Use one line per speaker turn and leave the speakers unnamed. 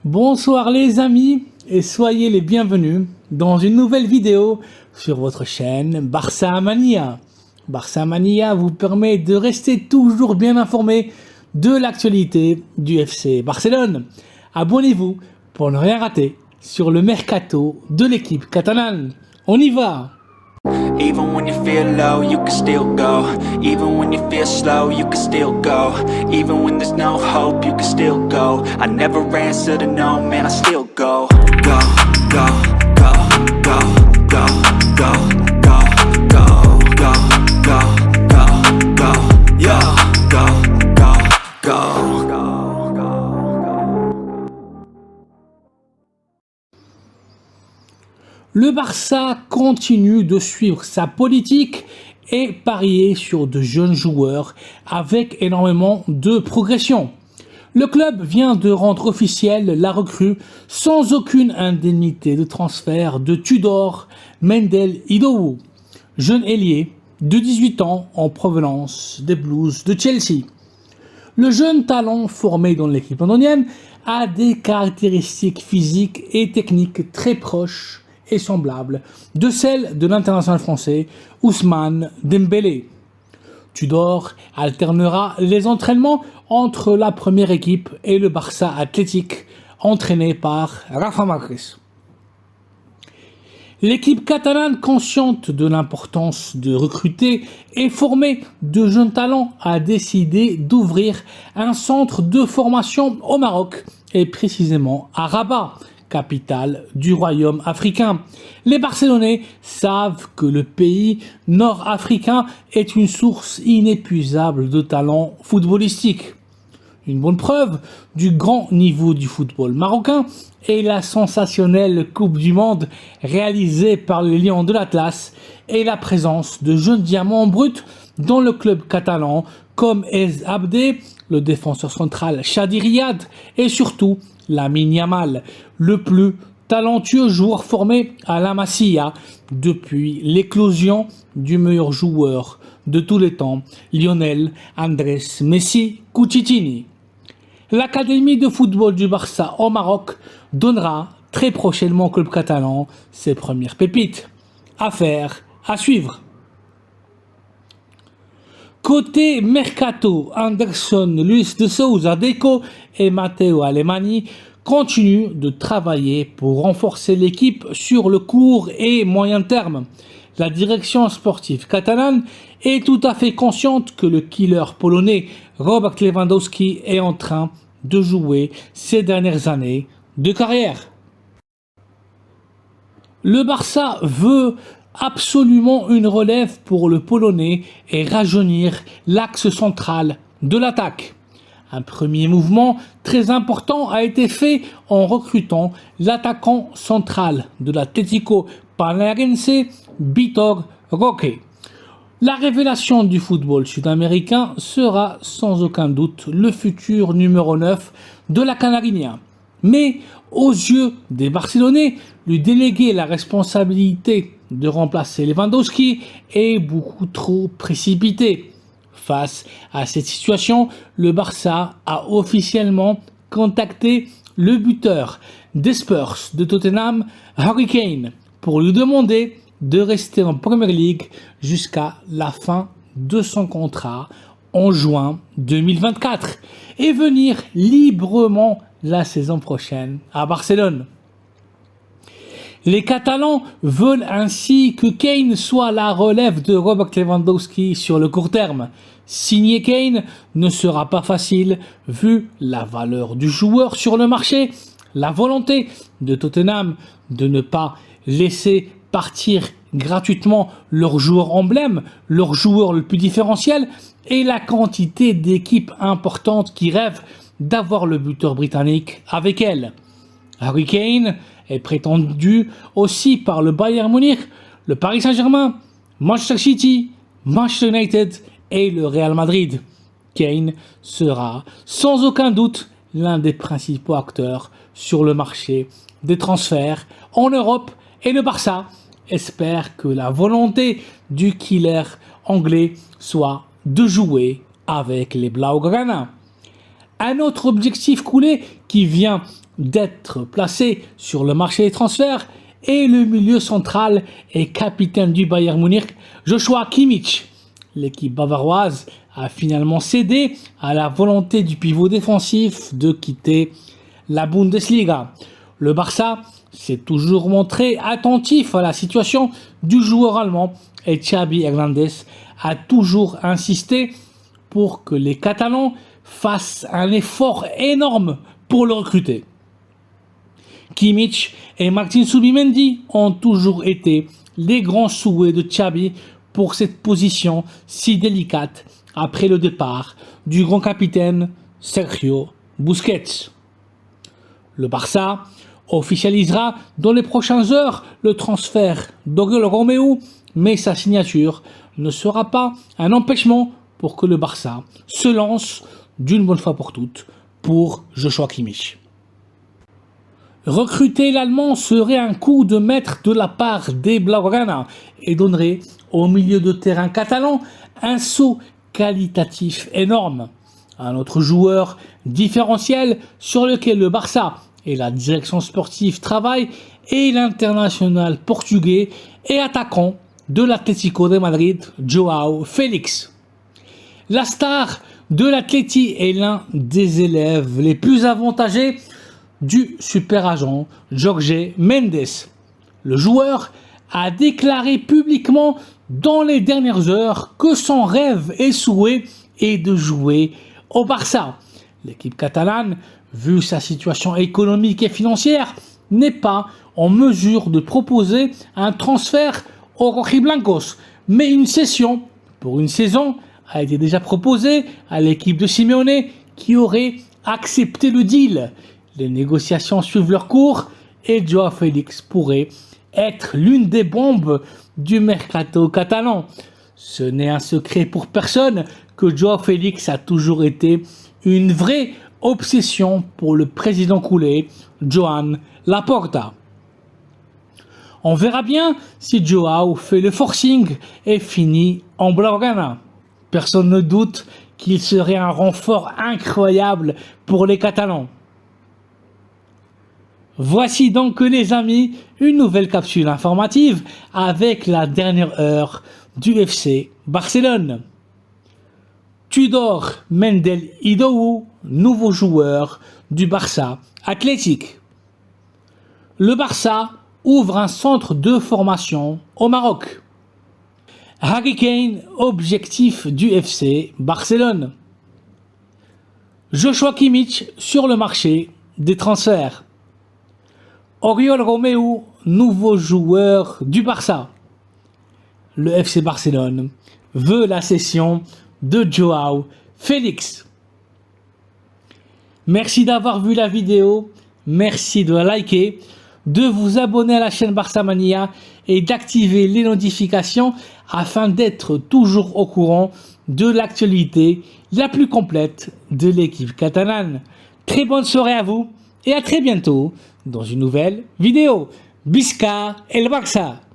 Bonsoir les amis et soyez les bienvenus dans une nouvelle vidéo sur votre chaîne Barça Mania. Barça Mania vous permet de rester toujours bien informé de l'actualité du FC Barcelone. Abonnez-vous pour ne rien rater sur le mercato de l'équipe catalane. On y va!
Even when you feel low, you can still go. Even when you feel slow, you can still go. Even when there's no hope, you can still go. I never answer to no, man, I still go. Go, go, go, go, go, go, go, go, go, go, go, go, yeah, go, go, go.
Le Barça continue de suivre sa politique et parier sur de jeunes joueurs avec énormément de progression. Le club vient de rendre officielle la recrue sans aucune indemnité de transfert de Tudor Mendes-Idowu, jeune ailier de 18 ans en provenance des Blues de Chelsea. Le jeune talent formé dans l'équipe londonienne a des caractéristiques physiques et techniques très proches et semblable de celle de l'international français Ousmane Dembélé. Tudor alternera les entraînements entre la première équipe et le Barça Athletic, entraîné par Rafa Marquez. L'équipe catalane, consciente de l'importance de recruter et former de jeunes talents, a décidé d'ouvrir un centre de formation au Maroc et précisément à Rabat, capitale du royaume africain. Les Barcelonais savent que le pays nord-africain est une source inépuisable de talents footballistiques. Une bonne preuve du grand niveau du football marocain est la sensationnelle Coupe du Monde réalisée par les Lions de l'Atlas et la présence de jeunes diamants bruts dans le club catalan comme Ez Abdé, le défenseur central Chadi Riyad et surtout Lamine Yamal, le plus talentueux joueur formé à la Masia depuis l'éclosion du meilleur joueur de tous les temps, Lionel Andrés Messi Cucitini. L'académie de football du Barça au Maroc donnera très prochainement au club catalan ses premières pépites. Affaire à suivre. Côté Mercato, Anderson, Luis de Souza, Deco et Matteo Alemany continuent de travailler pour renforcer l'équipe sur le court et moyen terme. La direction sportive catalane est tout à fait consciente que le killer polonais Robert Lewandowski est en train de jouer ces dernières années de carrière. Le Barça veut absolument une relève pour le Polonais et rajeunir l'axe central de l'attaque. Un premier mouvement très important a été fait en recrutant l'attaquant central de l'Atlético Paranaense, Vitor Roque. La révélation du football sud-américain sera sans aucun doute le futur numéro 9 de la Canariña. Mais aux yeux des Barcelonais, lui déléguer la responsabilité de remplacer Lewandowski est beaucoup trop précipité. Face à cette situation, le Barça a officiellement contacté le buteur des Spurs de Tottenham, Harry Kane, pour lui demander de rester en Premier League jusqu'à la fin de son contrat en juin 2024 et venir librement la saison prochaine à Barcelone. Les Catalans veulent ainsi que Kane soit la relève de Robert Lewandowski sur le court terme. Signer Kane ne sera pas facile vu la valeur du joueur sur le marché, la volonté de Tottenham de ne pas laisser partir gratuitement leur joueur emblème, leur joueur le plus différentiel et la quantité d'équipes importantes qui rêvent d'avoir le buteur britannique avec elles. Harry Kane est prétendu aussi par le Bayern Munich, le Paris Saint-Germain, Manchester City, Manchester United et le Real Madrid. Kane sera sans aucun doute l'un des principaux acteurs sur le marché des transferts en Europe et le Barça espère que la volonté du killer anglais soit de jouer avec les Blaugrana. Un autre objectif coulé qui vient d'être placé sur le marché des transferts est le milieu central et capitaine du Bayern Munich, Joshua Kimmich. L'équipe bavaroise a finalement cédé à la volonté du pivot défensif de quitter la Bundesliga. Le Barça s'est toujours montré attentif à la situation du joueur allemand et Xavi Hernandez a toujours insisté pour que les Catalans fassent un effort énorme pour le recruter. Kimmich et Martin Zubimendi ont toujours été les grands souhaits de Xavi pour cette position si délicate après le départ du grand capitaine Sergio Busquets. Le Barça officialisera dans les prochaines heures le transfert d'Oriol Romeu, mais sa signature ne sera pas un empêchement pour que le Barça se lance d'une bonne fois pour toutes pour Joshua Kimmich. Recruter l'Allemand serait un coup de maître de la part des Blaugrana et donnerait au milieu de terrain catalan un saut qualitatif énorme. Un autre joueur différentiel sur lequel le Barça et la direction sportive travaillent est l'international portugais et attaquant de l'Atlético de Madrid, Joao Félix. La star de l'Atleti est l'un des élèves les plus avantagés du super agent Jorge Mendes. Le joueur a déclaré publiquement dans les dernières heures que son rêve et souhait est de jouer au Barça. L'équipe catalane, vu sa situation économique et financière, n'est pas en mesure de proposer un transfert aux rojiblancos, mais une cession pour une saison a été déjà proposée à l'équipe de Simeone qui aurait accepté le deal. Les négociations suivent leur cours et Joao Félix pourrait être l'une des bombes du mercato catalan. Ce n'est un secret pour personne que Joao Félix a toujours été une vraie obsession pour le président coulé, Joan Laporta. On verra bien si Joao fait le forcing et finit en Blaugrana. Personne ne doute qu'il serait un renfort incroyable pour les Catalans. Voici donc les amis, une nouvelle capsule informative avec la dernière heure du FC Barcelone. Tudor Mendes-Idowu, nouveau joueur du Barça Athletic. Le Barça ouvre un centre de formation au Maroc. Harry Kane, objectif du FC Barcelone. Joshua Kimmich sur le marché des transferts. Oriol Romeu, nouveau joueur du Barça. Le FC Barcelone veut la cession de Joao Félix. Merci d'avoir vu la vidéo, merci de la liker, de vous abonner à la chaîne Barça Mania et d'activer les notifications afin d'être toujours au courant de l'actualité la plus complète de l'équipe catalane. Très bonne soirée à vous et à très bientôt dans une nouvelle vidéo. Visca el Barça!